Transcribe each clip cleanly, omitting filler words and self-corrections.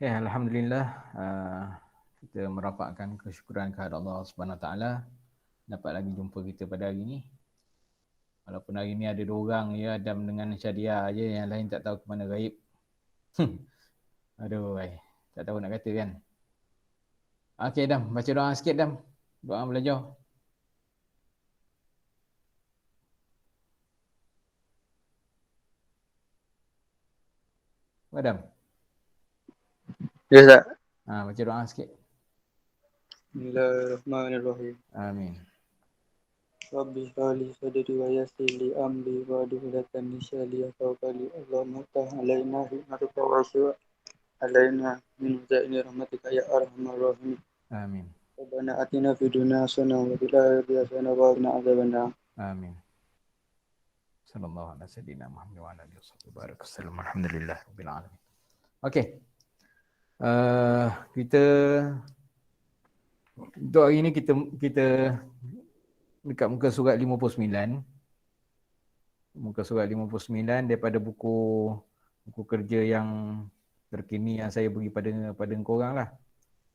Okay, Alhamdulillah kita merapatkan kesyukuran kepada Allah Subhanahu Wa Taala dapat lagi jumpa kita pada hari ini. Walaupun hari ini ada 2 orang ya, Adam dengan Syadia aja, yang lain tak tahu ke mana gaib. Aduh, tak tahu nak kata kan. Okey Adam, baca doa sikit Adam. Doa belajar. Adam. Ya, Ustaz. Baca doa sikit. Bismillahirrahmanirrahim. Amin. Rabbi shrah sadri wa yassir li amri wahlul 'uqdatam min lisani yafqahu qawli. Allahumma ftah 'alaina hikmataka wa syur 'alaina min zaini rahmatika ya arhamar rahimin. Amin. Rabbana atina fid dunya hasanah wa fil akhirati hasanah wa qina adzabannar. Amin. Sallallahu alaihi wasallam Muhammad wa ala alihi wasallam. Alhamdulillah rabbil alamin. Okey. Kita untuk hari ini kita dekat muka surat 59. Muka surat 59 daripada buku kerja yang terkini yang saya bagi pada korang lah.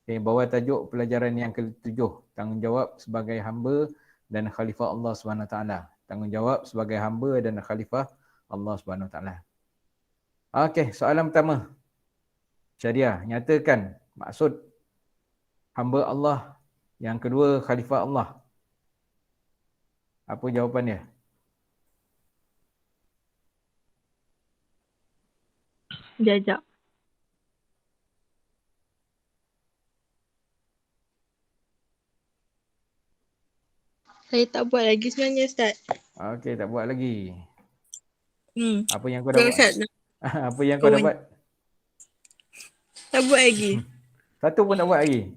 Okay, bawah tajuk pelajaran yang ke-7, tanggungjawab sebagai hamba dan khalifah Allah SWT. Tanggungjawab sebagai hamba dan khalifah Allah SWT. Okey, soalan pertama. Syadia, nyatakan maksud hamba Allah. Yang kedua, khalifah Allah. Apa jawapan dia? Jajak. Saya tak buat lagi sebenarnya, Ustaz. Okey, tak buat lagi. Apa yang kau dah Buat buat? Ustaz. Apa yang kau dah buat? Tak buat lagi. Satu pun tak buat lagi?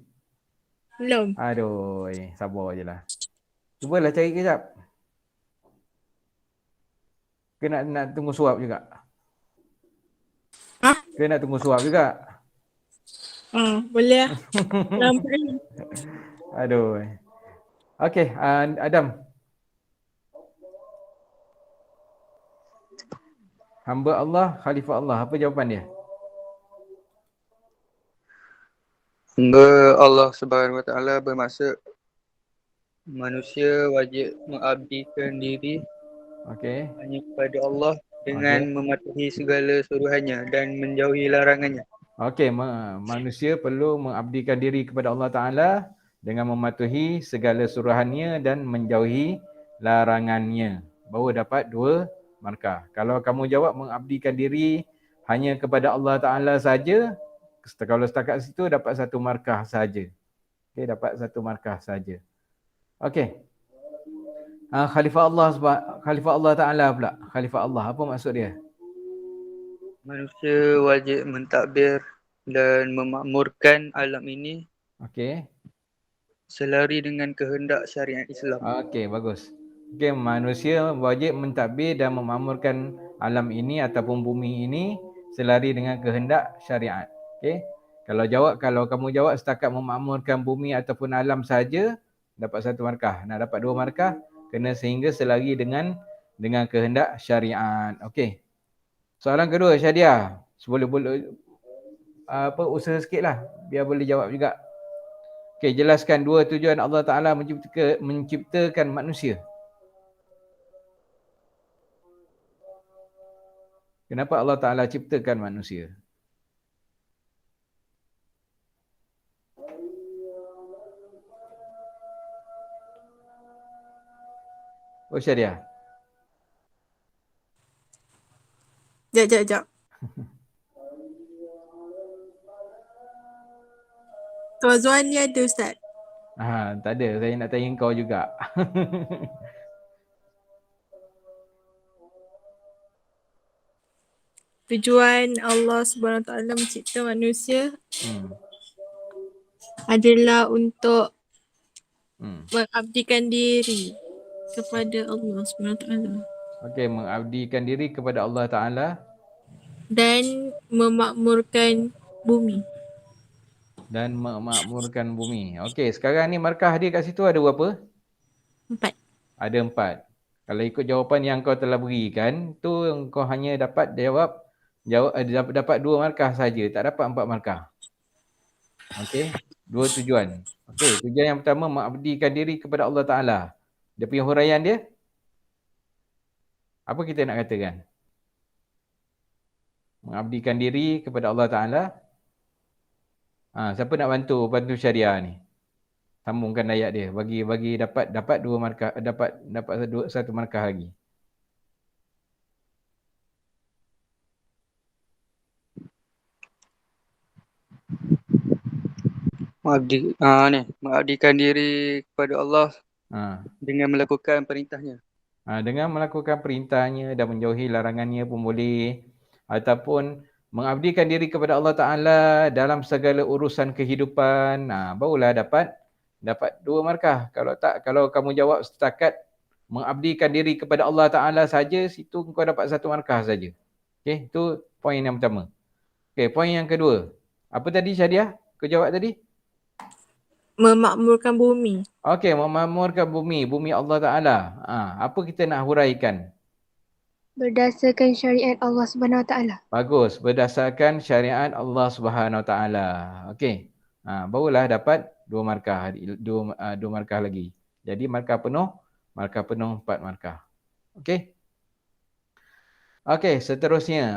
Belum. Aduh, sabar je lah. Cubalah cari kejap. Ke nak tunggu suap juga? Ke nak tunggu suap juga? Boleh lah. Lambat. Aduh. Okey, Adam. Hamba Allah, khalifah Allah. Apa jawapan dia? Hamba Allah Subhanahu Wa Taala bermaksud manusia wajib mengabdikan diri hanya kepada Allah dengan mematuhi segala suruhannya dan menjauhi larangannya. Okey, manusia perlu mengabdikan diri kepada Allah Ta'ala dengan mematuhi segala suruhannya dan menjauhi larangannya. Baru dapat 2 markah. Kalau kamu jawab mengabdikan diri hanya kepada Allah Ta'ala saja, kalau setakat situ dapat 1 markah saja. Okey, dapat 1 markah saja. Okey. Khalifah Allah Ta'ala pula. Khalifah Allah, apa maksud dia? Manusia wajib mentadbir dan memakmurkan alam ini selari dengan kehendak syariat Islam. Okey, bagus. Okey, manusia wajib mentadbir dan memakmurkan alam ini ataupun bumi ini selari dengan kehendak syariat. Okey. Kalau kamu jawab setakat memakmurkan bumi ataupun alam saja, dapat 1 markah. Nak dapat 2 markah, kena sehingga selari dengan kehendak syariat. Okey. Soalan kedua, Syadia. Boleh usaha sikitlah biar boleh jawab juga. Okey, jelaskan 2 tujuan Allah Ta'ala menciptakan manusia. Kenapa Allah Ta'ala ciptakan manusia? Oh, Syadia. Sekejap. Tuan Zuan ni ada, Ustaz? Tak ada. Saya nak tanya kau juga. Tujuan Allah SWT mencipta manusia adalah untuk mengabdikan diri kepada Allah SWT. Okey, mengabdikan diri kepada Allah Ta'ala dan memakmurkan bumi. Okey, sekarang ni markah dia kat situ ada berapa? 4. Ada 4. Kalau ikut jawapan yang kau telah berikan, tu kau hanya dapat dapat 2 markah saja, tak dapat 4 markah. Okey, dua tujuan. Okey, tujuan yang pertama mengabdikan diri kepada Allah Taala. Dia punya huraian dia apa kita nak katakan? Mengabdikan diri kepada Allah Taala. Siapa nak bantu syariah ni? Sambungkan ayat dia bagi dapat dua markah, dapat satu markah lagi. Mengabdikan diri kepada Allah Ha. dengan melakukan perintahnya. Dengan melakukan perintahnya dan menjauhi larangannya pun boleh, ataupun mengabdikan diri kepada Allah Taala dalam segala urusan kehidupan, barulah dapat dua markah. Kalau tak, kalau kamu jawab setakat mengabdikan diri kepada Allah Taala saja, situ kau dapat satu markah saja. Okey, itu poin yang pertama. Okey, poin yang kedua. Apa tadi Syadiah? Kau jawab tadi? Memakmurkan bumi. Okey, memakmurkan bumi Allah Taala. Apa kita nak huraikan? Berdasarkan syariat Allah Subhanahu Wa Taala. Bagus, berdasarkan syariat Allah Subhanahu Wa Taala. Okey. Barulah dapat dua markah, dua markah lagi. Jadi markah penuh 4 markah. Okey. Okey, seterusnya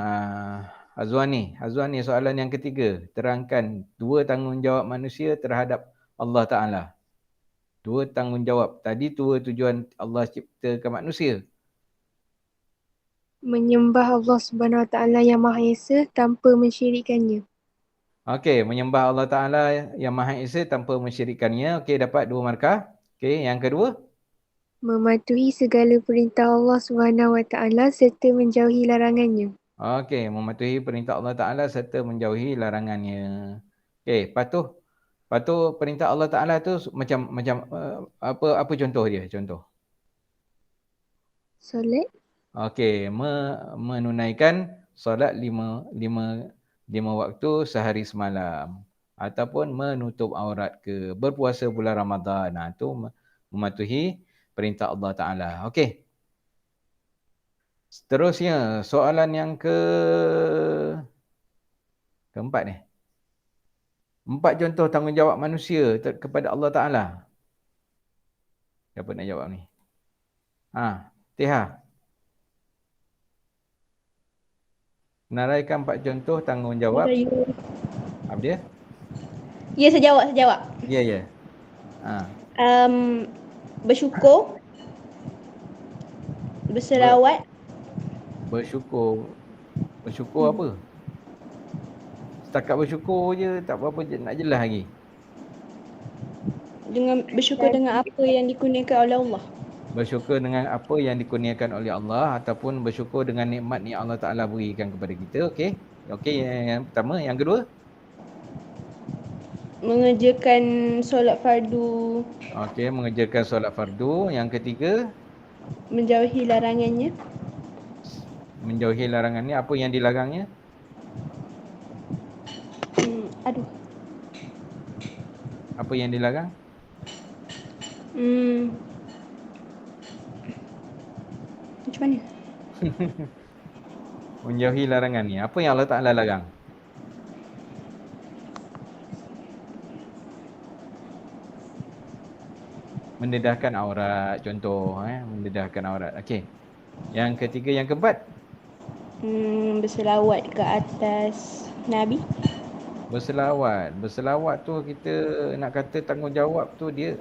Azwani soalan yang ketiga. Terangkan dua tanggungjawab manusia terhadap Allah Taala. Dua tanggungjawab. Tadi dua tujuan Allah ciptakan manusia. Menyembah Allah Subhanahu Wa Taala yang Maha Esa tanpa mensyirikkannya. Okey, menyembah Allah Taala yang Maha Esa tanpa mensyirikkannya. Okey, dapat dua markah. Okey, yang kedua? Mematuhi segala perintah Allah Subhanahu Wa Taala serta menjauhi larangannya. Okey, mematuhi perintah Allah Taala serta menjauhi larangannya. Okey, patuh perintah Allah Taala tu macam apa contoh dia? Contoh. Solat. Okey, menunaikan solat lima waktu sehari semalam, ataupun menutup aurat ke, berpuasa bulan Ramadan. Tu mematuhi perintah Allah Taala. Okey. Seterusnya, soalan yang keempat ni. 4 contoh tanggungjawab manusia kepada Allah Taala. Siapa nak jawab ni? Tiha. Naraikan 4 contoh tanggungjawab. Apa dia? Ya, saya jawab. Ya. Bersyukur. Berselawat. Bersyukur apa? Setakat bersyukur je, tak apa-apa nak jelas lagi. Bersyukur dengan apa yang dikurniakan oleh Allah. Bersyukur dengan apa yang dikurniakan oleh Allah, ataupun bersyukur dengan nikmat yang Allah Ta'ala berikan kepada kita. Okey, yang pertama. Yang kedua? Mengerjakan solat fardu. Okey, mengerjakan solat fardu. Yang ketiga? Menjauhi larangannya. Menjauhi larangannya. Apa yang dilarangnya? Apa yang dilarang? Macam mana? Menjauhi larangan ni. Apa yang Allah Ta'ala larang? Mendedahkan aurat. Contoh. Mendedahkan aurat. Okey. Yang ketiga, yang keempat? Berselawat ke atas Nabi. Berselawat tu kita nak kata tanggungjawab tu dia.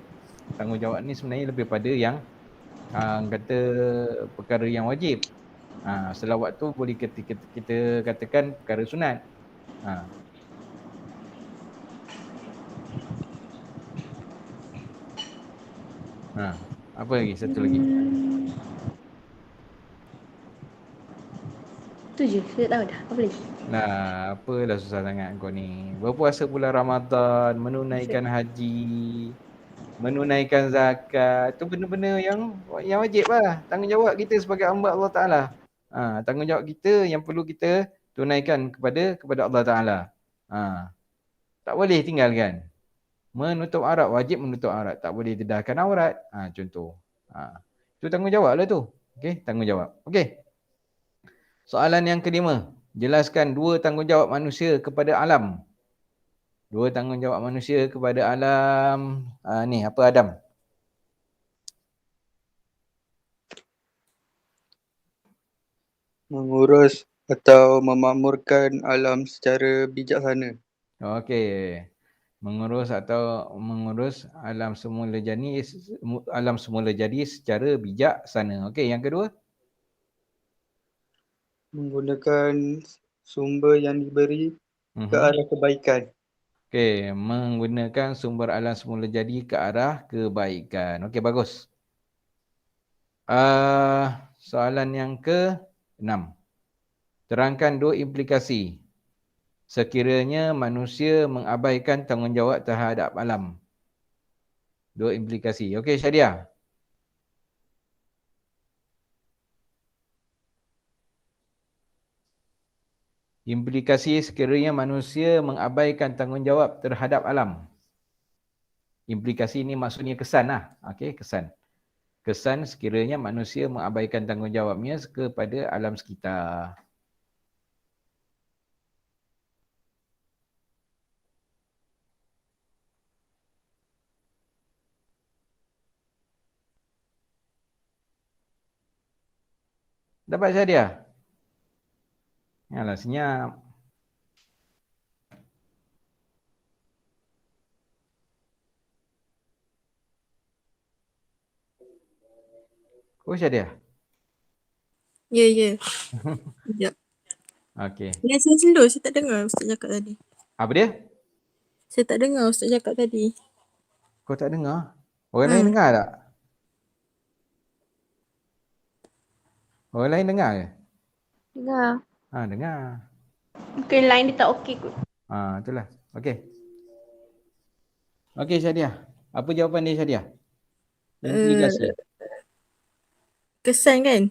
Tanggungjawab ni sebenarnya lebih pada yang kata perkara yang wajib. Selawat tu boleh kita katakan perkara sunat. Apa lagi? Satu lagi. Tu je, saya tahu dah. Apa lagi? Apalah susah sangat kau ni. Berpuasa bulan Ramadan, menunaikan haji, menunaikan zakat. Tu benda-benda yang wajib lah. Tanggungjawab kita sebagai hamba Allah Ta'ala. Tanggungjawab kita yang perlu kita tunaikan kepada Allah Ta'ala. Tak boleh tinggalkan. Menutup aurat, wajib menutup aurat. Tak boleh dedahkan aurat. Contoh. Itu tanggungjawab lah tu. Okey, tanggungjawab. Okey. Soalan yang kelima. Jelaskan dua tanggungjawab manusia kepada alam. Dua tanggungjawab manusia kepada alam. Ni apa Adam? Mengurus atau memakmurkan alam secara bijaksana. Okey. Mengurus alam semula jadi secara bijaksana. Okey, yang kedua? Menggunakan sumber yang diberi ke arah kebaikan. Okey, menggunakan sumber alam semula jadi ke arah kebaikan. Okey, bagus. Soalan yang ke-6. Terangkan dua implikasi sekiranya manusia mengabaikan tanggungjawab terhadap alam. Dua implikasi. Okey, Syadia. Implikasi sekiranya manusia mengabaikan tanggungjawab terhadap alam. Implikasi ini maksudnya kesan lah. Okey, kesan. Kesan sekiranya manusia mengabaikan tanggungjawabnya kepada alam sekitar. Dapat Syadia? Yalah, senyap. Oh, Syadia? Ya, ya. Sekejap. Okey. Yang saya slow, saya tak dengar Ustaz cakap tadi. Apa dia? Saya tak dengar Ustaz cakap tadi. Kau tak dengar? Orang lain dengar tak? Orang lain dengar ke? Dengar. Dengar. Mungkin line dia tak okey kot. Itulah. Okey. Okey, Syadia. Apa jawapan dia, Syadia? Implikasi. Kesan kan?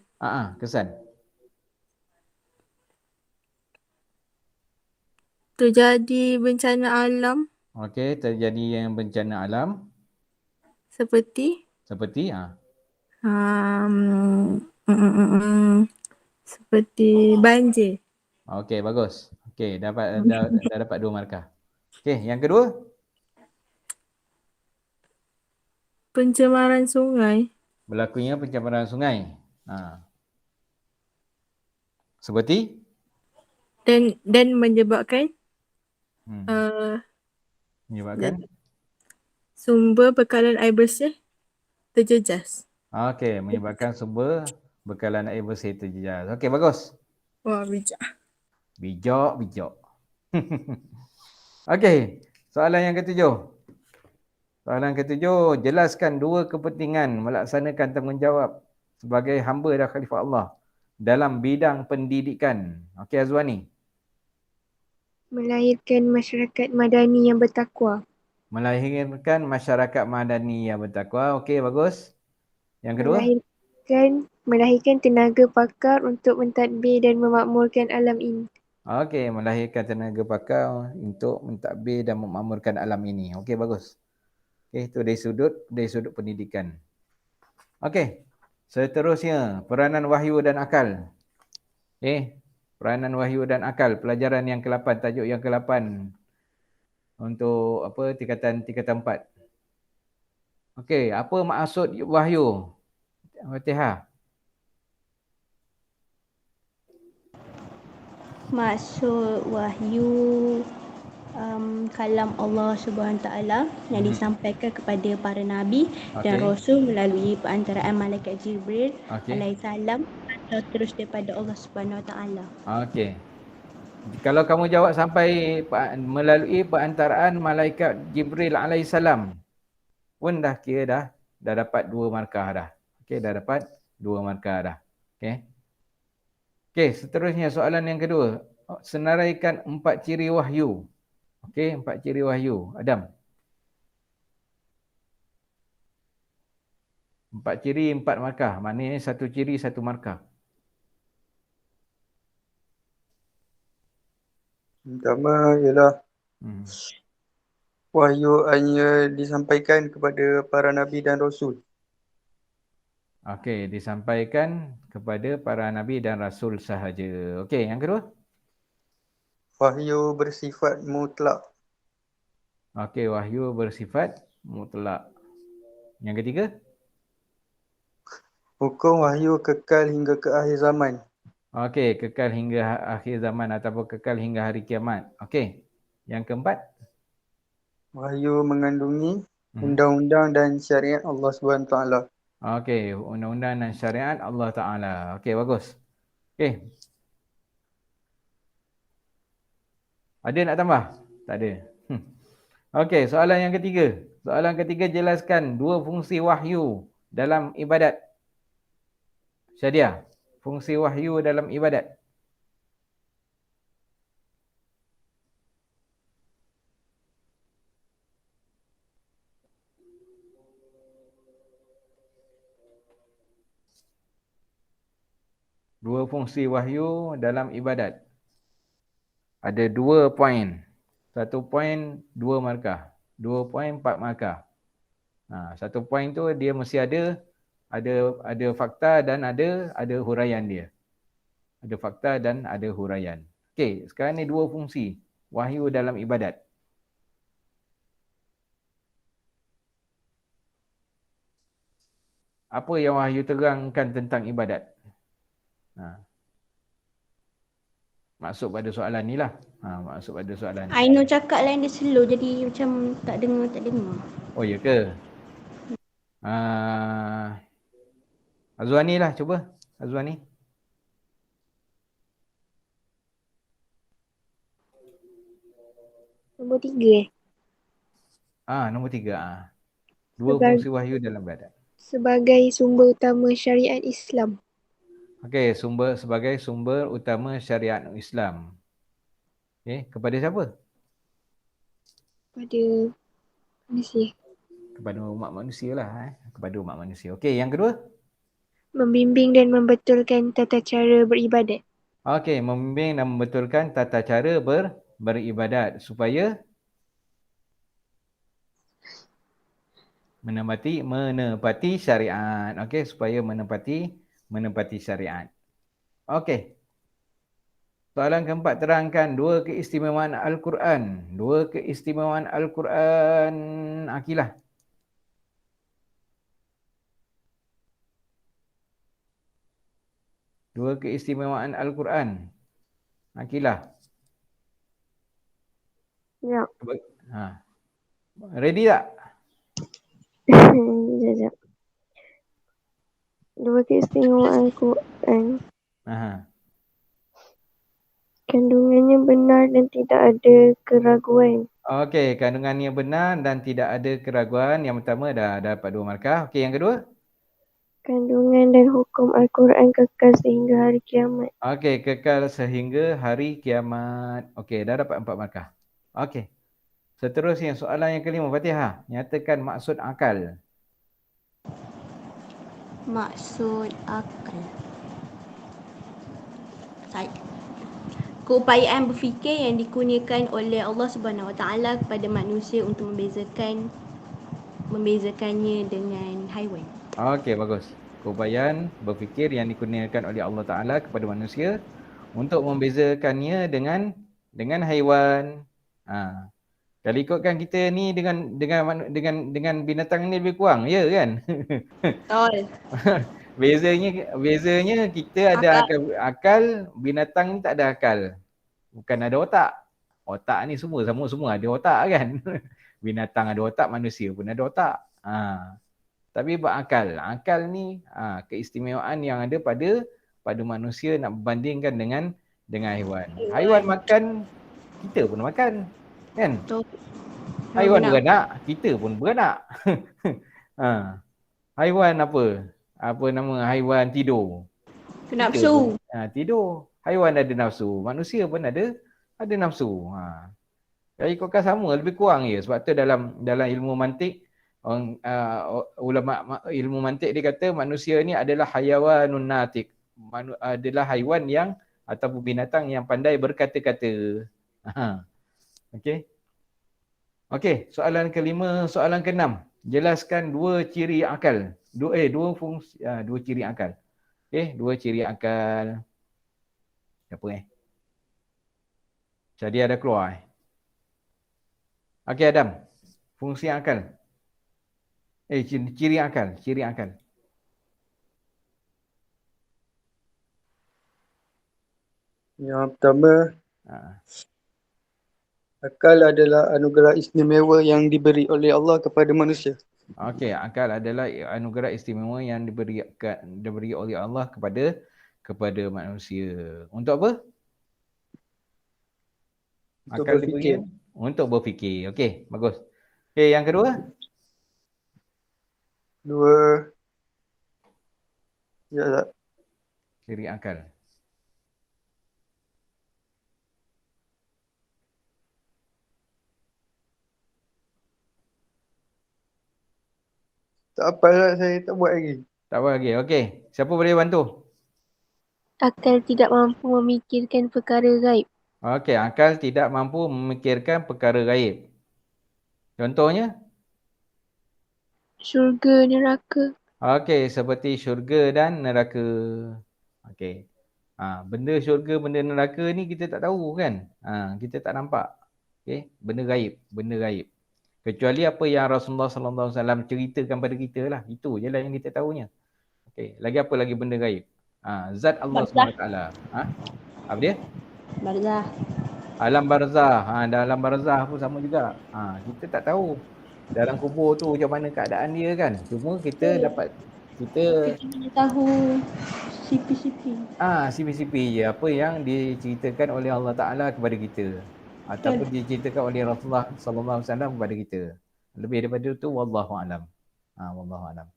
Kesan. Terjadi bencana alam Okey, terjadi yang bencana alam seperti seperti seperti banjir. Okey, bagus. Okey, dah dapat 2 markah. Okey, yang kedua? Pencemaran sungai. Berlakunya pencemaran sungai. Seperti? Dan menyebabkan Menyebabkan? sumber bekalan air bersih terjejas. Okey, menyebabkan sumber bekalan air bersih terjejas. Okey, bagus. Wah, bijak. Bijak. Okey, soalan yang ketujuh. Soalan ketujuh, jelaskan dua kepentingan melaksanakan tanggungjawab sebagai hamba dan khalifah Allah dalam bidang pendidikan. Okey, Azwani. Melahirkan masyarakat madani yang bertakwa. Melahirkan masyarakat madani yang bertakwa. Okey, bagus. Yang kedua? Melahirkan tenaga pakar untuk mentadbir dan memakmurkan alam ini. Okey, melahirkan tenaga pakar untuk mentadbir dan memakmurkan alam ini. Okey, bagus. Okey, itu dari sudut pendidikan. Okey, seterusnya peranan wahyu dan akal. Peranan wahyu dan akal, pelajaran yang ke-8, tajuk yang ke-8 untuk tingkatan 4. Okey, apa maksud wahyu? Fatihah. Maksud wahyu kalam Allah Subhanahu Taala yang disampaikan kepada para nabi dan rasul melalui perantaraan malaikat Jibril alaihissalam atau terus daripada Allah Subhanahu Taala. Okey. Kalau kamu jawab sampai melalui perantaraan malaikat Jibril alaihissalam pun dah kira dah dapat 2 markah dah. Okey, dah dapat 2 markah dah. Okey. Okey, seterusnya soalan yang kedua. Senaraikan 4 ciri wahyu. Okey, 4 ciri wahyu. Adam. 4 ciri 4 markah. Maknanya 1 ciri 1 markah. Pertama ialah wahyu hanya disampaikan kepada para nabi dan rasul. Okey, disampaikan kepada para nabi dan rasul sahaja. Okey, yang kedua? Wahyu bersifat mutlak. Okey, wahyu bersifat mutlak. Yang ketiga? Hukum wahyu kekal hingga ke akhir zaman. Okey, kekal hingga akhir zaman ataupun kekal hingga hari kiamat. Okey. Yang keempat? Wahyu mengandungi undang-undang dan syariat Allah SWT. Okey, undang-undang dan syariat Allah Ta'ala. Okey, bagus. Okey. Ada nak tambah? Tak ada. Okey, soalan yang ketiga. Soalan ketiga, jelaskan dua fungsi wahyu dalam ibadat. Syadia, fungsi wahyu dalam ibadat. Dua fungsi wahyu dalam ibadat. Ada 2 poin. 1 poin 2 markah. 2 poin 4 markah. 1 poin tu dia mesti ada fakta dan ada huraian dia. Ada fakta dan ada huraian. Okey, sekarang ni 2 fungsi wahyu dalam ibadat. Apa yang wahyu terangkan tentang ibadat? Masuk pada soalan ni lah. Masuk pada soalan ni. Aino cakap lain dia slow jadi macam tak dengar. Oh ya ke? Azwani lah cuba. Azwani. Nombor 3 Nombor 3. Dua fungsi wahyu dalam ibadat. sebagai sumber utama syariat Islam. Okey, sebagai sumber utama syariat Islam. Okey, kepada siapa? Pada manusia. Kepada umat manusia lah. Kepada umat manusia. Okey, yang kedua? Membimbing dan membetulkan tata cara beribadat. Okey, membimbing dan membetulkan tata cara beribadat supaya menepati syariat. Okey, supaya menepati syariat. Okey. Soalan keempat, terangkan dua keistimewaan Al-Quran. Dua keistimewaan Al-Quran. Akilah. Dua keistimewaan Al-Quran. Akilah. Ya. Ready tak? Sekejap. Dua keistimewaan Al-Quran. Kandungannya benar dan tidak ada keraguan. Okey, kandungannya benar dan tidak ada keraguan. Yang pertama dah dapat 2 markah. Okey, yang kedua? Kandungan dan hukum Al-Quran kekal sehingga hari kiamat. Okey, kekal sehingga hari kiamat. Okey, dah dapat 4 markah. Okey. Seterusnya, soalan yang kelima, Fatihah. Nyatakan maksud akal. Maksud akal. Keupayaan berfikir yang dikurniakan oleh Allah Subhanahu Wa Taala kepada manusia untuk membezakannya dengan haiwan. Okey, bagus. Keupayaan berfikir yang dikurniakan oleh Allah Taala kepada manusia untuk membezakannya dengan haiwan. Kalau ikutkan kita ni dengan binatang ni lebih kurang, ya kan? Betul. Bezanya kita ada akal, binatang ni tak ada akal. Bukan ada otak. Otak ni semua ada otak kan. Binatang ada otak, manusia pun ada otak. Tapi berakal. Akal ni keistimewaan yang ada pada manusia nak berbandingkan dengan haiwan. Haiwan makan, kita pun makan. Kan? Betul. Haiwan beranak, kita pun beranak. Haiwan apa? Apa nama haiwan tidur? Nafsu. Tidur. Haiwan ada nafsu. Manusia pun ada nafsu. Kalau ikutkan sama, lebih kurang je. Sebab tu dalam ilmu mantik, ulama ilmu mantik dia kata manusia ni adalah hayawanun natik. Adalah haiwan yang ataupun binatang yang pandai berkata-kata. Okey, soalan kelima, soalan keenam. Jelaskan dua ciri akal. Dua fungsi, dua ciri akal. Okey, dua ciri akal. Apa Jadi ada keluar Okey Adam. Fungsi akal. Ciri akal. Ciri akal. Yang pertama, Ha. akal adalah anugerah istimewa yang diberi oleh Allah kepada manusia. Okey, akal adalah anugerah istimewa yang diberi oleh Allah kepada manusia. Untuk apa? Untuk Akal berfikir. diberi untuk berfikir. Okey, bagus. Okey, yang kedua? Dua, ya tak? Ciri akal. Tak apa lah, saya tak buat lagi. Tak apa lagi. Okey, siapa boleh bantu? Akal tidak mampu memikirkan perkara gaib. Okey, akal tidak mampu memikirkan perkara gaib. Contohnya? Syurga, neraka. Okey, seperti syurga dan neraka. Okey. Benda syurga, benda neraka ni kita tak tahu kan? Kita tak nampak. Okey, benda gaib, benda gaib. Kecuali apa yang Rasulullah sallallahu alaihi wasallam ceritakan pada kita lah. Itu je lah yang kita tahunya. Okey, lagi apa lagi benda gaib? Zat Allah Barzah. SWT. Apa dia? Barzah. Alam barzah. Dalam barzah pun sama juga. Kita tak tahu dalam kubur tu macam mana keadaan dia kan. Cuma kita dapat kita Kita hanya tahu sipi-sipi. sipi-sipi je apa yang diceritakan oleh Allah Taala kepada kita ataupun diceritakan oleh Rasulullah sallallahu alaihi wasallam kepada kita. Lebih daripada itu wallahu alam. Wallahu alam.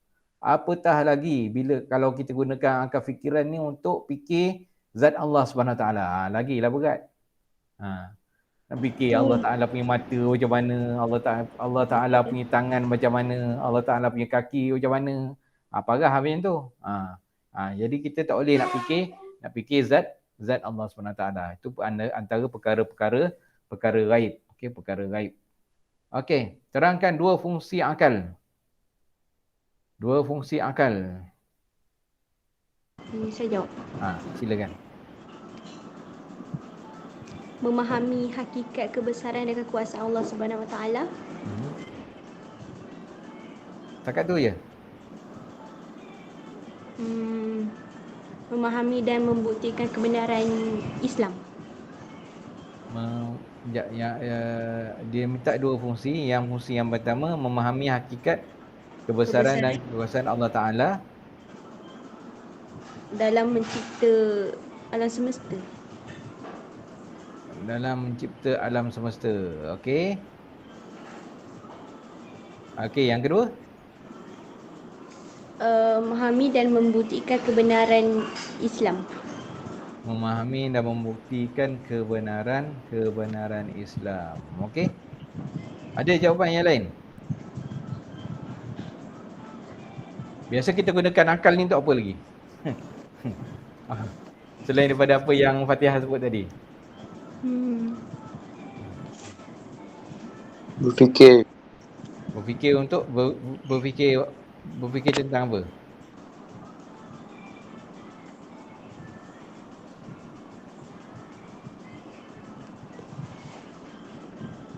Apatah lagi bila kalau kita gunakan akal fikiran ni untuk fikir zat Allah Subhanahu taala. Lagilah berat. Nak fikir Allah Taala punya mata macam mana, Allah Taala punya tangan macam mana, Allah Taala punya kaki macam mana. Parah habis tu. Jadi kita tak boleh nak fikir zat Allah SWT. Itu antara perkara gaib. Okey, perkara gaib. Okey, terangkan dua fungsi akal. Dua fungsi akal. Saya jawab. Silakan. Memahami hakikat kebesaran dan kekuasaan Allah Subhanahu Wa Taala. Takat tu je. Memahami dan membuktikan kebenaran Islam. Dia minta dua fungsi. Yang fungsi yang pertama memahami hakikat kebesaran dan kekuasaan Allah Taala dalam mencipta alam semesta. Dalam mencipta alam semesta. Okey. Okey, yang kedua? Memahami dan membuktikan kebenaran Islam. Memahami dan membuktikan kebenaran Islam. Okey. Ada jawapan yang lain? Biasa kita gunakan akal ni untuk apa lagi? Selain daripada apa yang Fatihah sebut tadi. Berfikir. Berfikir untuk berfikir tentang apa?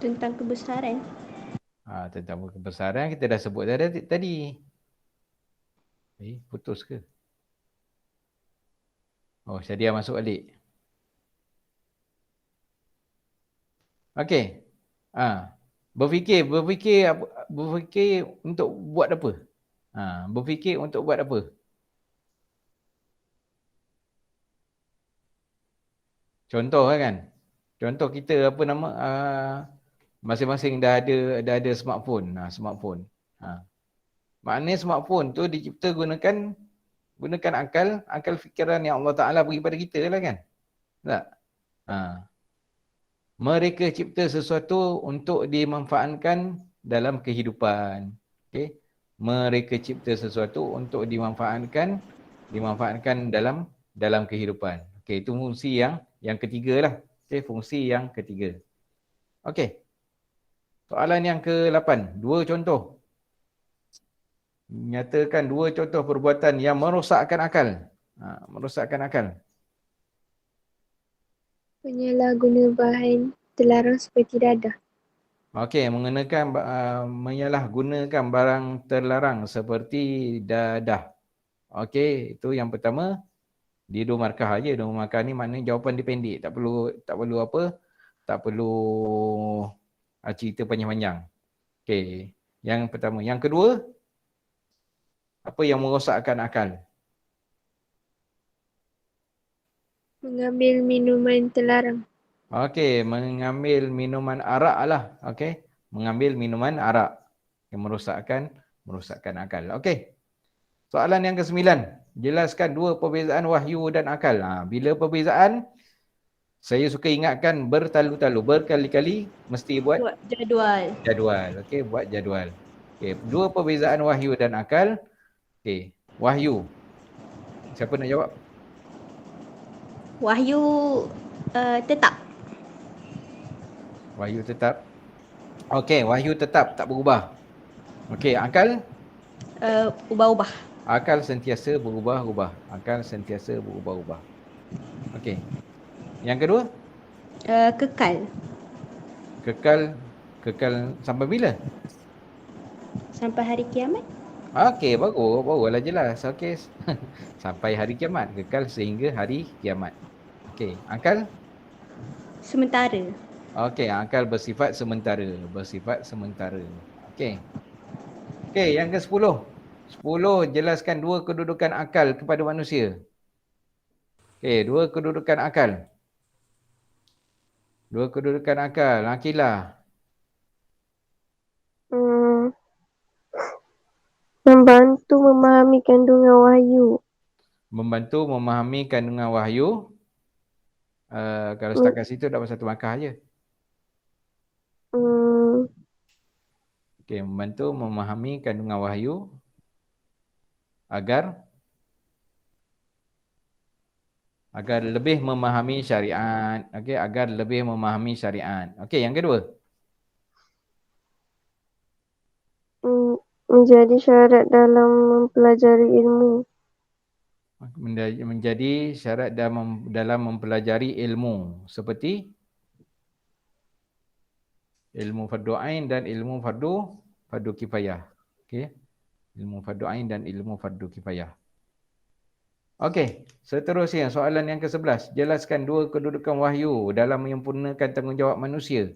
Tentang kebesaran. Tentang kebesaran kita dah sebut tadi. Putus ke? Syadia masuk balik. Okey. Berfikir untuk buat apa? Berfikir untuk buat apa? Contoh kan? Contoh kita masing-masing dah ada smartphone. Smartphone. Maknanya smartphone tu dicipta gunakan akal fikiran yang Allah Taala bagi pada kita lah kan? Tak? Mereka cipta sesuatu untuk dimanfaatkan dalam kehidupan. Okey. Mereka cipta sesuatu untuk dimanfaatkan dalam kehidupan. Okey, itu fungsi yang ketiga lah. Okey, fungsi yang ketiga. Okey. Soalan yang ke-8, dua contoh. Nyatakan dua contoh perbuatan yang merosakkan akal. Merosakkan akal. Penyalahguna bahan terlarang seperti dadah. Okey, menyalahgunakan barang terlarang seperti dadah. Okey, itu yang pertama. Dia 2 markah aja. 2 markah ni maknanya jawapan dia pendek. Tak perlu apa? Tak perlu cerita panjang-panjang. Okey. Yang pertama. Yang kedua, apa yang merosakkan akal? Mengambil minuman terlarang. Okey, mengambil minuman arak lah. Okey. Mengambil minuman arak yang merosakkan akal. Okey. Soalan yang ke-9. Jelaskan 2 perbezaan wahyu dan akal. Bila perbezaan, saya suka ingatkan berkali-kali mesti buat Buat jadual. jadual. Okey, buat jadual. Okey, 2 perbezaan wahyu dan akal. Okey, wahyu. Siapa nak jawab? Wahyu tetap. Wahyu tetap. Okey, wahyu tetap, tak berubah. Okey, akal? Ubah-ubah. Akal sentiasa berubah-ubah. Akal sentiasa berubah-ubah. Okey. Yang kedua? Kekal. Kekal sampai bila? Sampai hari kiamat. Okey, barulah jelas. Okey. Sampai hari kiamat. Kekal sehingga hari kiamat. Okey, akal? Sementara. Okey, akal bersifat sementara. Okey. Okey, yang ke-10. 10, jelaskan 2 kedudukan akal kepada manusia. Okey, 2 kedudukan akal. 2 kedudukan akal. Aqilah. Membantu memahami kandungan wahyu. Membantu memahami kandungan wahyu. Kalau setakat situ dapat 1 markah aja. Okey, membantu memahami kandungan wahyu agar lebih memahami syariat. Okey, agar lebih memahami syariat. Okey, yang kedua. Menjadi syarat dalam mempelajari ilmu. Menjadi syarat dalam mempelajari ilmu. Seperti ilmu fardu ain dan ilmu fardu kifayah. Okey. Ilmu fardu ain dan ilmu fardu kifayah. Okey, seterusnya soalan yang ke-11. Jelaskan 2 kedudukan wahyu dalam menyempurnakan tanggungjawab manusia.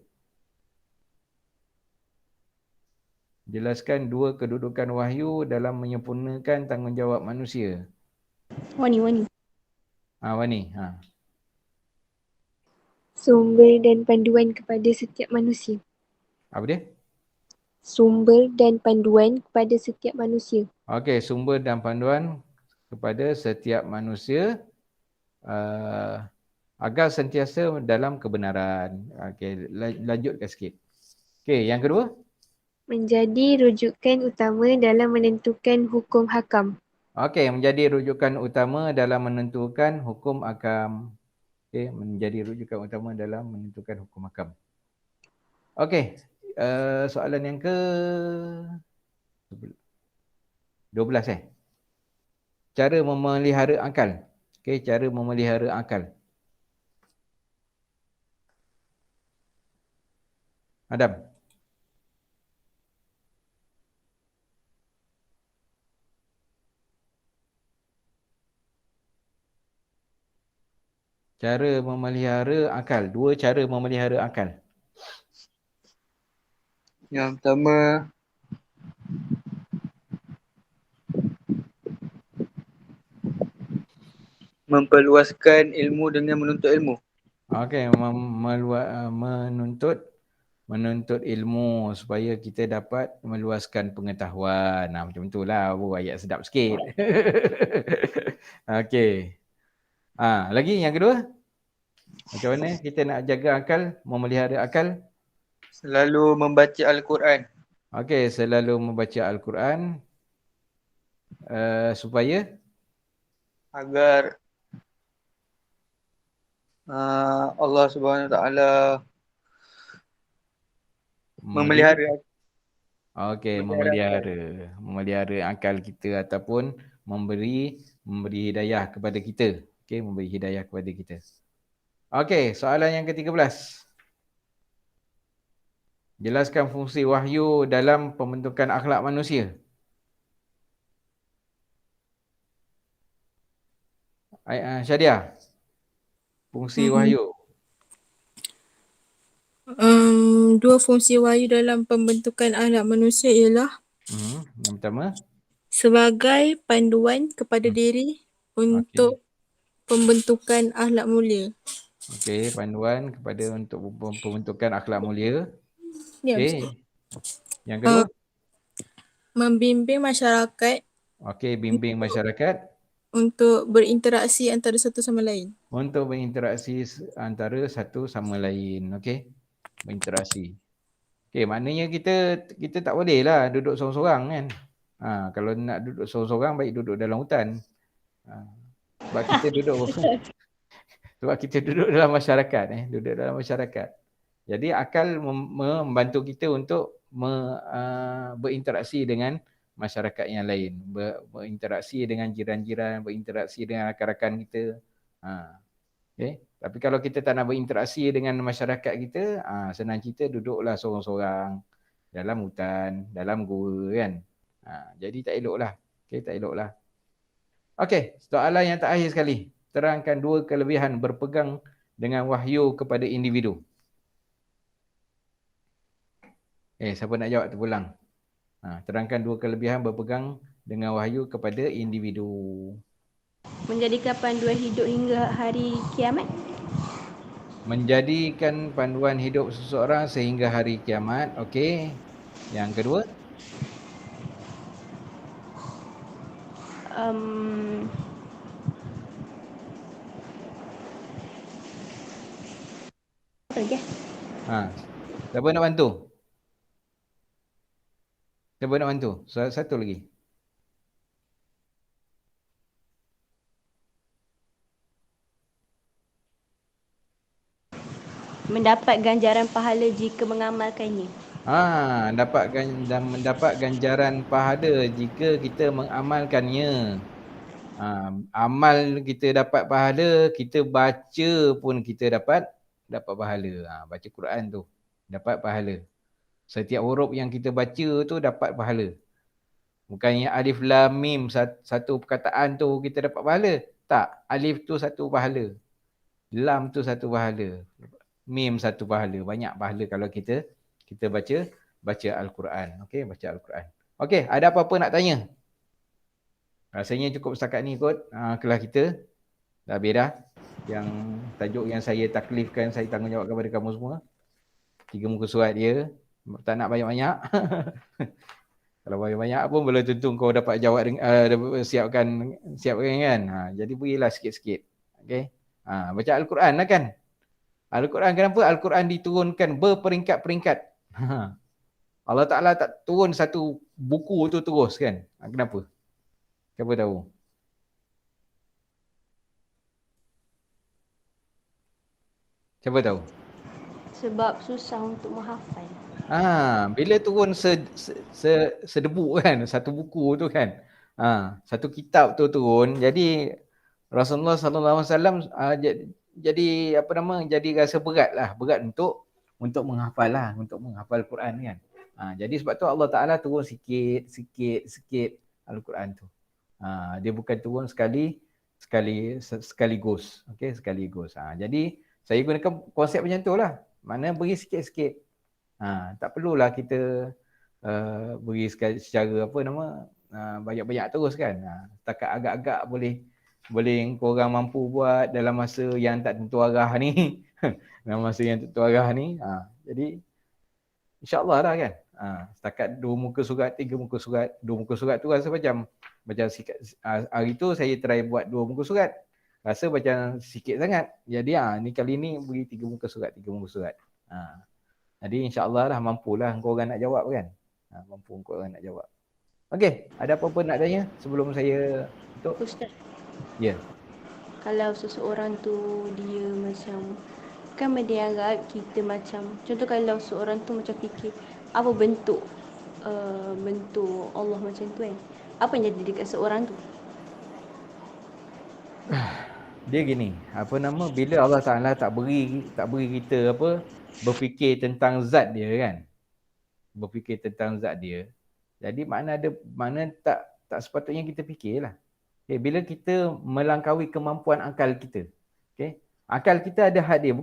Jelaskan 2 kedudukan wahyu dalam menyempurnakan tanggungjawab manusia. Wani. Wani. Sumber dan panduan kepada setiap manusia. Apa dia? Sumber dan panduan kepada setiap manusia. Okey, sumber dan panduan kepada setiap manusia agar sentiasa dalam kebenaran. Okey, lanjutkan sikit. Okey, yang kedua? Menjadi rujukan utama dalam menentukan hukum hakam. Okey, menjadi rujukan utama dalam menentukan hukum hakam. Okey, menjadi rujukan utama dalam menentukan hukum hakam. Okey, soalan yang ke 12 Cara memelihara akal. Okey, cara memelihara akal. Adam. Cara memelihara akal. 2 cara memelihara akal. Yang pertama, memperluaskan ilmu dengan menuntut ilmu. Okey, menuntut ilmu supaya kita dapat meluaskan pengetahuan. Macam itulah. Ayat sedap sikit. Okey. Lagi yang kedua? Macam mana kita nak jaga akal, memelihara akal? Selalu membaca Al-Quran. Okey, selalu membaca Al-Quran supaya agar Allah Subhanahu Wa Taala memelihara. Okey, memelihara akal kita ataupun memberi hidayah kepada kita. Okey, memberi hidayah kepada kita. Okey, soalan yang ke-13. Jelaskan fungsi wahyu dalam pembentukan akhlak manusia. Syadia, fungsi wahyu. Dua fungsi wahyu dalam pembentukan akhlak manusia ialah Yang pertama. sebagai panduan kepada diri untuk pembentukan akhlak mulia. Okey, panduan kepada untuk pembentukan akhlak mulia. Ya, Okey. Yang kedua? Membimbing masyarakat Okey, bimbing masyarakat untuk berinteraksi antara satu sama lain. untuk berinteraksi antara satu sama lain. Okey, berinteraksi. Okey, maknanya kita tak boleh lah duduk sorang-sorang kan. Kalau nak duduk sorang-sorang, baik duduk dalam hutan. Sebab kita duduk sebab kita duduk dalam masyarakat, duduk dalam masyarakat. Jadi akal membantu kita untuk berinteraksi dengan masyarakat yang lain, berinteraksi dengan jiran-jiran, berinteraksi dengan rakan-rakan kita. Okay. Tapi kalau kita tak nak berinteraksi dengan masyarakat kita, senang kita duduklah sorang-sorang dalam hutan, dalam gua kan. Jadi tak eloklah. Okay, tak eloklah. Okey, soalan yang terakhir sekali. Terangkan dua kelebihan berpegang dengan wahyu kepada individu. Siapa nak jawab terpulang? Terangkan dua kelebihan berpegang dengan wahyu kepada individu. Menjadikan panduan hidup hingga hari kiamat. Menjadikan panduan hidup seseorang sehingga hari kiamat. Okey. Yang kedua? Apa lagi? Siapa nak bantu? Siapa nak bantu? Satu lagi. Mendapat ganjaran pahala jika mengamalkannya. Mendapat ganjaran pahala jika kita mengamalkannya. Amal kita dapat pahala, kita baca pun kita dapat pahala. Baca Quran tu dapat pahala. Setiap huruf yang kita baca tu dapat pahala. Bukannya alif lam mim satu perkataan tu kita dapat pahala. Tak, alif tu satu pahala. Lam tu satu pahala. Mim satu pahala. Banyak pahala kalau kita baca Al-Quran. Okey, baca Al-Quran. Okey, ada apa-apa nak tanya? Rasanya cukup setakat ni kot. Kelas kita dah habis dah. Yang tajuk yang saya taklifkan, saya tanggungjawab kepada kamu semua. 3 muka surat dia. Tak nak banyak-banyak. Kalau banyak-banyak pun belum tentu kau dapat jawab siapkan kan. Jadi berilah sikit-sikit. Okey. Baca Al-Quran lah kan. Al-Quran kenapa? Al-Quran diturunkan berperingkat-peringkat. Allah Ta'ala tak turun satu buku tu terus kan. Kenapa? Siapa tahu? Siapa tahu? Sebab susah untuk menghafal. Bila turun sedebu kan, satu buku tu kan. Satu kitab tu turun, jadi Rasulullah SAW jadi rasa berat untuk menghafal lah, untuk menghafal Quran kan. Jadi sebab tu Allah Ta'ala turun sikit Al-Quran tu. Dia bukan turun sekaligus. Okey, sekaligus. Jadi saya gunakan konsep macam tu lah. Mana beri sikit-sikit. Tak perlulah kita beri secara banyak-banyak terus kan. Setakat agak-agak boleh korang mampu buat dalam masa yang tak tentu arah ni. Dalam masa yang tak tentu arah ni. Jadi insya-Allah lah kan. Setakat 2 muka surat, 3 muka surat. 2 muka surat tu rasa macam hari tu saya try buat 2 muka surat. Rasa macam sikit sangat. Jadi ni kali ni beri 3 muka surat. Jadi insya-Allah lah mampulah korang nak jawab kan. Mampu korang nak jawab. Okey, ada apa-apa nak tanya sebelum saya tutup? Ustaz. Ya. Kalau seseorang tu dia macam kan mendianggap kita macam, contoh kalau seorang tu macam fikir apa bentuk Allah macam tu kan. Apa yang jadi dekat seorang tu? Dia gini, bila Allah Ta'ala tak beri kita berfikir tentang zat dia kan. berfikir tentang zat dia, jadi mana tak sepatutnya kita fikirlah. Okay, bila kita melangkaui kemampuan akal kita. Okay, akal kita ada had dia,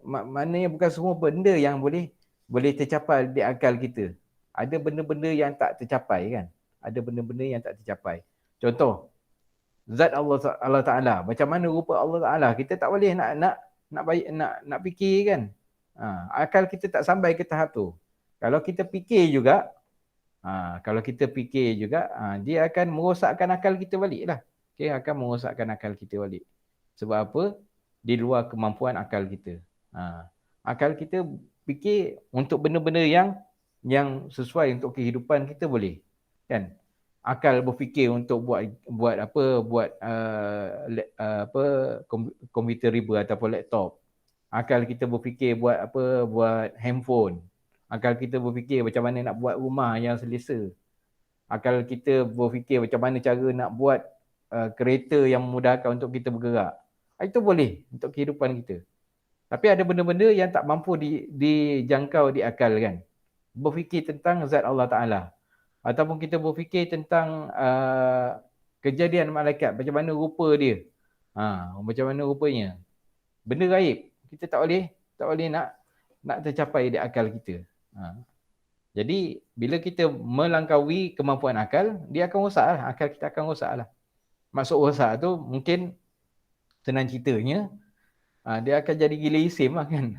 maknanya bukan semua benda yang boleh tercapai di akal kita. Ada benda-benda yang tak tercapai kan? Ada benda-benda yang tak tercapai. Contoh, zat Allah Taala, macam mana rupa Allah Taala, kita tak boleh nak fikir kan. Akal kita tak sampai ke tahap tu. Kalau kita fikir juga, dia akan merosakkan akal kita balik lah. Okay, akan merosakkan akal kita balik. Sebab apa? Di luar kemampuan akal kita. Akal kita fikir untuk benda-benda yang sesuai untuk kehidupan kita boleh. Kan? Akal berfikir untuk buat komputer riba ataupun laptop. Akal kita berfikir buat handphone. Akal kita berfikir macam mana nak buat rumah yang selesa. Akal kita berfikir macam mana cara nak buat kereta yang memudahkan untuk kita bergerak. Itu boleh untuk kehidupan kita. Tapi ada benda-benda yang tak mampu dijangkau di akal kan. Berfikir tentang zat Allah Ta'ala. Ataupun kita berfikir tentang kejadian malaikat. Macam mana rupa dia. Macam mana rupanya. Benda gaib. Kita tak boleh nak tercapai di akal kita. Jadi bila kita melangkaui kemampuan akal, dia akan rosak lah. Akal kita akan rosak lah. Maksud rosak tu mungkin senang ceritanya, dia akan jadi gila isim lah kan.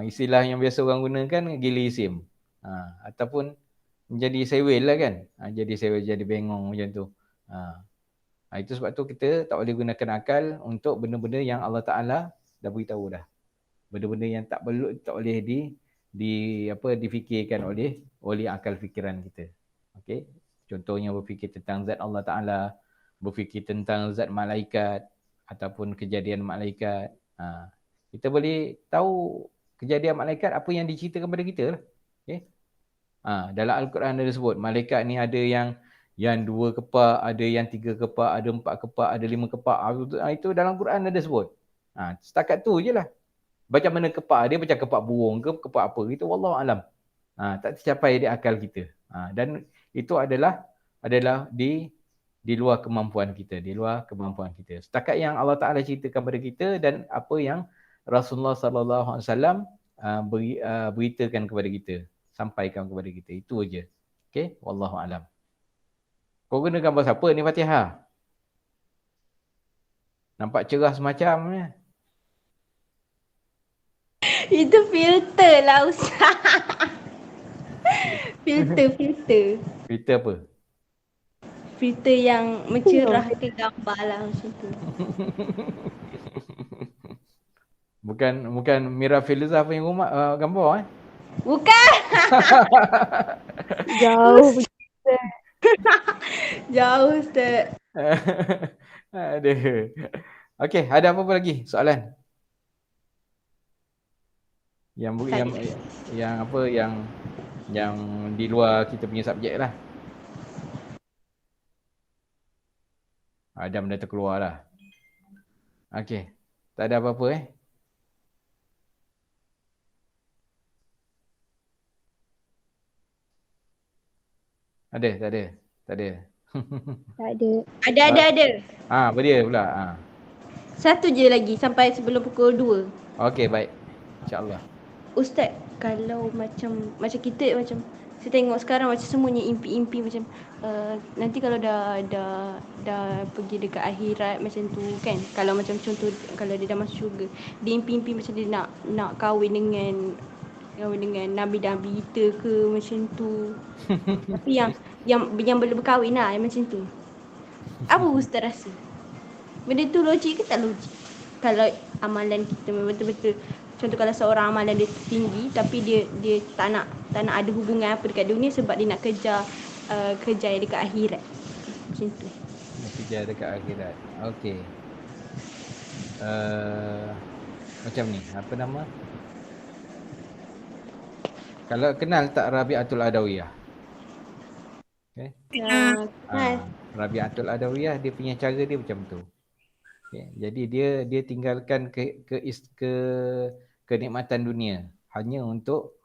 Istilah yang biasa orang gunakan gila isim. Ataupun jadi sewel lah kan. Jadi sewel, jadi bengong macam tu. Itu sebab tu kita tak boleh gunakan akal untuk benda-benda yang Allah Ta'ala dah beritahu dah. Benda-benda yang tak boleh difikirkan oleh akal fikiran kita. Okey. Contohnya berfikir tentang zat Allah Ta'ala, berfikir tentang zat malaikat ataupun kejadian malaikat. Kita boleh tahu kejadian malaikat apa yang diceritakan kepada kita lah. Okay. Dalam Al-Quran ada sebut malaikat ni ada yang 2 kepak, ada yang 3 kepak, ada 4 kepak, ada 5 kepak. Itu dalam Quran ada sebut. Setakat tu je lah. Macam mana kepak dia, macam kepak burung ke kepak apa, itu wallahu alam. Tak tercapai di akal kita. Dan itu adalah di luar kemampuan kita, Setakat yang Allah Taala ceritakan kepada kita dan apa yang Rasulullah sallallahu alaihi wasallam beritakan kepada kita, sampaikan kepada kita, itu aja. Okey, wallahu alam. Kau guna gambar siapa ni Fatihah? Nampak cerah semacam ni. Itu filter lah Ustaz. Filter. Filter apa? Filter yang mencerahkan gambar lah macam tu. Bukan Mira Filzah punya rumah gambar Bukan. Jauh. Jauh Ustaz. Aduh. Okey, ada apa lagi soalan? Yang di luar kita punya subjek lah. Adam dah terkeluar lah. Okey, tak ada apa-apa Ada, tak ada. Tak ada. Ada. Apa dia pula? Satu je lagi sampai sebelum pukul 2. Okey, baik. InsyaAllah. Ustaz, kalau macam kita macam saya tengok sekarang macam semuanya impi-impi macam nanti kalau dah pergi dekat akhirat macam tu kan. Kalau macam contoh kalau dia dah masuk syurga, dia impi-impi macam dia nak kahwin dengan nabi-nabi kita ke macam tu. Tapi yang belum berkahwin lah macam tu. Apa Ustaz rasa? Benda tu logik ke tak logik? Kalau amalan kita betul-betul, contoh kalau seorang amalan dia tinggi tapi dia tak nak ada hubungan apa dekat dunia sebab dia nak kejar dekat akhirat. Macam tu. Nak kejar dekat akhirat. Okey. Macam ni, apa nama? Kalau kenal tak Rabi'atul Adawiyah? Okay. Rabi'atul Adawiyah, dia punya cara dia macam tu. Okay. Jadi dia tinggalkan kenikmatan dunia hanya untuk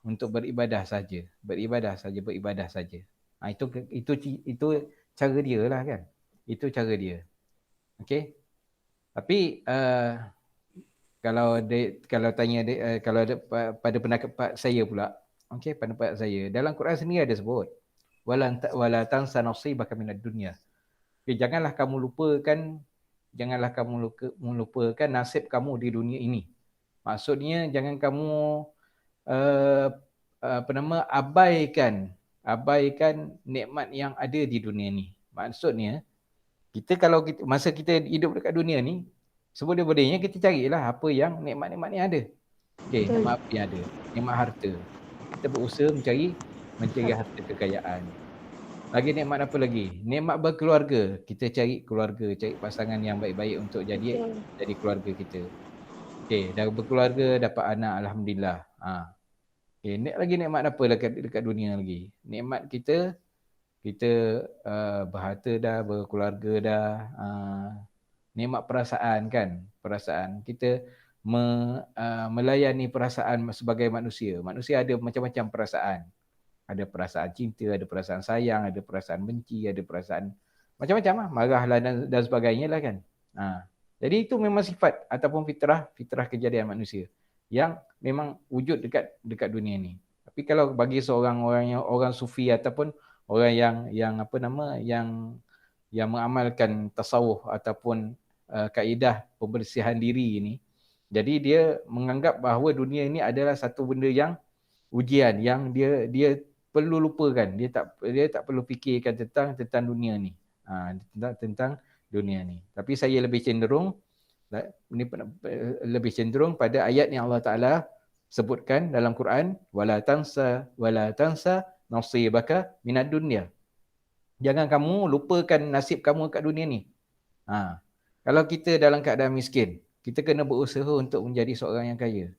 untuk beribadah saja. Beribadah saja. Itu cara dia lah kan. Itu cara dia. Okey. Tapi kalau tanya pada pendapat saya pula, okey, pendapat saya dalam Quran sendiri ada sebut wala tansa nasibaka minad dunya. Okay, janganlah kamu lupakan nasib kamu di dunia ini. Maksudnya jangan kamu abaikan nikmat yang ada di dunia ni. Maksudnya masa kita hidup dekat dunia ni, seboleh-bolehnya kita carilah apa yang nikmat-nikmat yang ada. Okey, nikmat apa yang ada? Nikmat harta. Kita berusaha mencari harta kekayaan. Lagi nikmat apa lagi? Nikmat berkeluarga. Kita cari keluarga, cari pasangan yang baik-baik untuk jadi keluarga kita. Okey, dah berkeluarga, dapat anak, alhamdulillah. Okey, lagi nikmat apa dekat dunia lagi? Nikmat kita berharta dah, berkeluarga dah. Nikmat perasaan kan? Perasaan. Kita melayani perasaan sebagai manusia. Manusia ada macam-macam perasaan. Ada perasaan cinta, ada perasaan sayang, ada perasaan benci, ada perasaan macam-macam lah. Marahlah dan sebagainya lah kan. Jadi itu memang sifat ataupun fitrah kejadian manusia yang memang wujud dekat dunia ni. Tapi kalau bagi seorang orang sufi ataupun orang yang mengamalkan tasawuf ataupun kaedah pembersihan diri ini, jadi dia menganggap bahawa dunia ini adalah satu benda yang ujian yang dia perlu lupakan. Dia tak perlu fikirkan tentang dunia ni. Tentang dunia ni. Tapi saya lebih cenderung pada ayat yang Allah Taala sebutkan dalam Quran, wala tansa nasibaka minad dunya. Jangan kamu lupakan nasib kamu kat dunia ni. Kalau kita dalam keadaan miskin, kita kena berusaha untuk menjadi seorang yang kaya.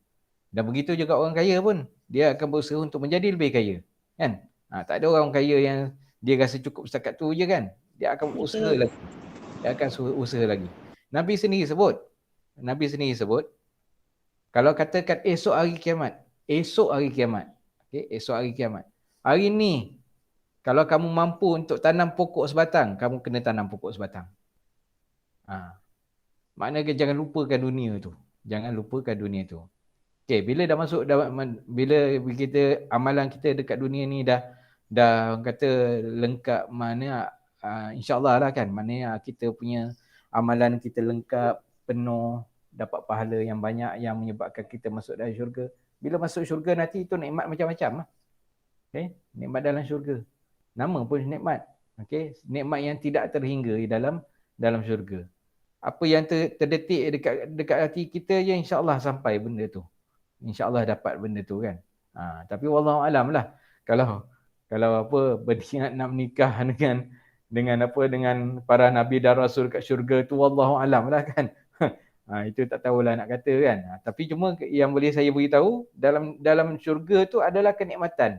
Dan begitu juga orang kaya pun, dia akan berusaha untuk menjadi lebih kaya. Kan? Tak ada orang kaya yang dia rasa cukup setakat tu je kan. Dia akan usaha lagi. Usaha lagi. Nabi sendiri sebut, kalau katakan esok hari kiamat. Okay, esok hari kiamat. Hari ni, kalau kamu mampu untuk tanam pokok sebatang, kamu kena tanam pokok sebatang. Maknanya jangan lupakan dunia tu. Okay, bila kita amalan kita dekat dunia ni dah kata lengkap, mana insya-Allah lah kan, maknanya kita punya amalan kita lengkap, penuh, dapat pahala yang banyak yang menyebabkan kita masuk dalam syurga. Bila masuk syurga nanti itu nikmat macam-macam lah. Okay, nikmat dalam syurga. Nama pun nikmat. Okay, nikmat yang tidak terhingga di dalam syurga. Apa yang terdetik dekat hati kita je, insya-Allah sampai benda tu. InsyaAllah dapat benda tu kan. Tapi wallahu alam lah. Kalau berniat nak menikah dengan para nabi dan rasul kat syurga tu, wallahu alam lah kan. Itu tak tahulah nak kata kan. Tapi cuma yang boleh saya beritahu, dalam syurga tu adalah kenikmatan.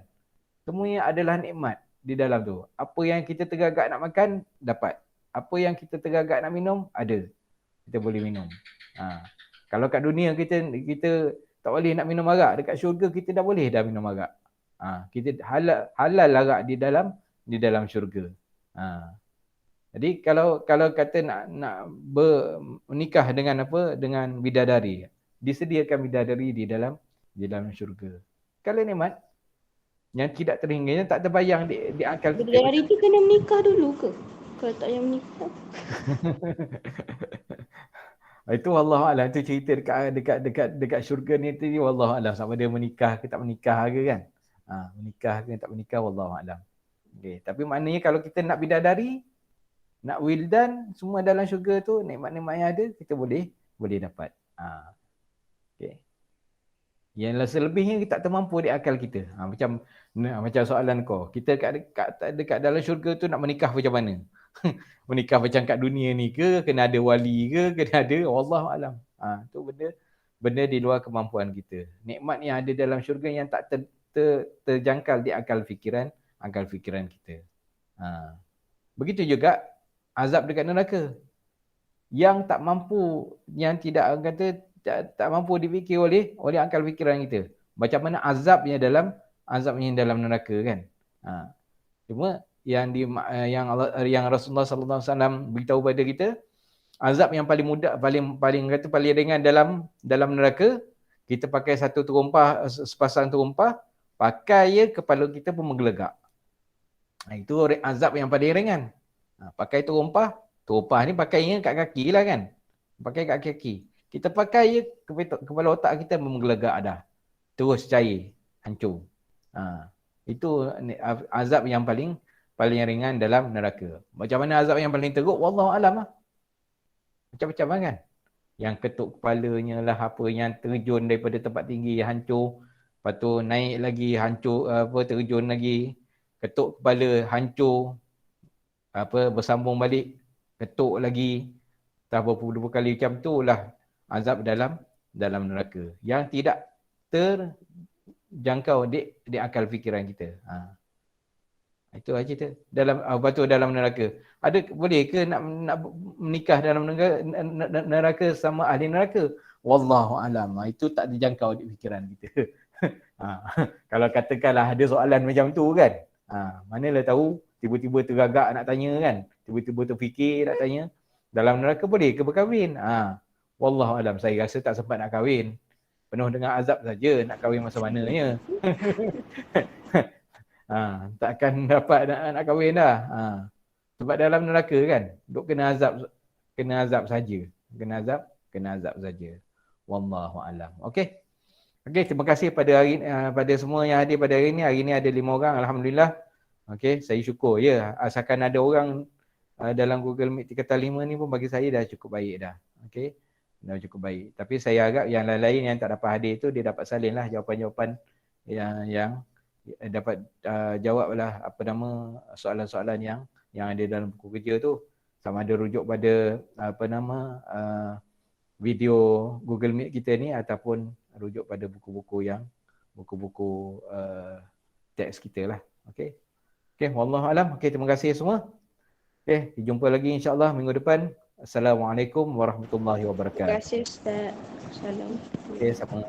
Semuanya adalah nikmat di dalam tu. Apa yang kita tergagak nak makan, dapat. Apa yang kita tergagak nak minum, ada. Kita boleh minum. Kalau kat dunia kita tak boleh nak minum arak, dekat syurga kita dah boleh dah minum arak. Kita halal arak di dalam syurga. Jadi kalau kata nak menikah dengan bidadari, disediakan bidadari di dalam syurga. Kalau nikmat yang tidak terhingga, yang tak terbayang di akal kita. Bidadari tu kena menikah dulu ke? Kalau tak yang menikah. Itu wallahualam, itu cerita dekat syurga ni tu, wallahualam sama dia menikah ke tak menikah ke kan. Menikah ke tak menikah, wallahualam. Okay. Tapi maknanya kalau kita nak bidadari, nak wildan, semua dalam syurga tu, nikmat-nikmat yang ada, kita boleh dapat. Okay. Yang selebihnya kita tak termampu di akal kita. Macam soalan kau, kita dekat dalam syurga tu nak menikah macam mana? Menikah macam kat dunia ni ke, kena ada wali ke, kena ada, wallahualam. Tu benda di luar kemampuan kita. Nikmat yang ada dalam syurga yang tak terjangkal di akal fikiran kita. Begitu juga azab dekat neraka. Yang tak mampu, yang tidak kata tak mampu dipikir oleh akal fikiran kita. Macam mana azabnya dalam neraka kan. Cuma yang Rasulullah sallallahu alaihi wasallam beritahu pada kita, azab yang paling mudah, paling ringan dalam neraka, kita pakai sepasang terumpah, pakai kepala kita pun menggelegak. Itu azab yang paling ringan. Pakai terumpah ni pakainya kat kaki lah kan. Pakai kat kaki. Kita pakai kepala otak kita menggelegak dah. Terus cair, hancur. Itu azab yang paling ringan dalam neraka. Macam mana azab yang paling teruk? Wallahu alam lah. Macam-macam kan. Yang ketuk kepalanya lah, apa yang terjun daripada tempat tinggi hancur. Lepas tu naik lagi hancur, terjun lagi. Ketuk kepala hancur. Bersambung balik. Ketuk lagi. Tak berapa kali macam tu lah azab dalam neraka. Yang tidak terjangkau di akal fikiran kita. Itu aja cerita. Dalam neraka. Boleh ke nak menikah dalam neraka sama ahli neraka? Wallahu alam. Itu tak terjangkau di fikiran kita. Kalau katakanlah ada soalan macam tu kan. Manalah tahu tiba-tiba tergagak nak tanya kan. Tiba-tiba terfikir nak tanya. Dalam neraka boleh ke berkahwin? Wallahu alam. Saya rasa tak sempat nak kahwin. Penuh dengan azab saja. Nak kahwin masa mananya. Takkan dapat nak kahwin dah. Sebab dalam neraka kan, duk kena azab saja. Kena azab saja. Wallahu alam. Okey, terima kasih pada semua yang hadir pada hari ini. Hari ini ada 5 orang, alhamdulillah. Okey, saya syukur ya. Asalkan ada orang dalam Google Meet 3/5 ni pun bagi saya dah cukup baik dah. Okey, dah cukup baik. Tapi saya harap yang lain-lain yang tak dapat hadir tu dia dapat salinlah jawapan-jawapan yang dapat jawablah soalan-soalan yang ada dalam buku kerja tu, sama ada rujuk pada video Google Meet kita ni ataupun rujuk pada buku-buku teks kita lah. Okey, wallahu alam. Okey, terima kasih semua. Okey, jumpa lagi insya-Allah minggu depan. Assalamualaikum warahmatullahi wabarakatuh. Terima kasih Ustaz. Salam. Okey, sama.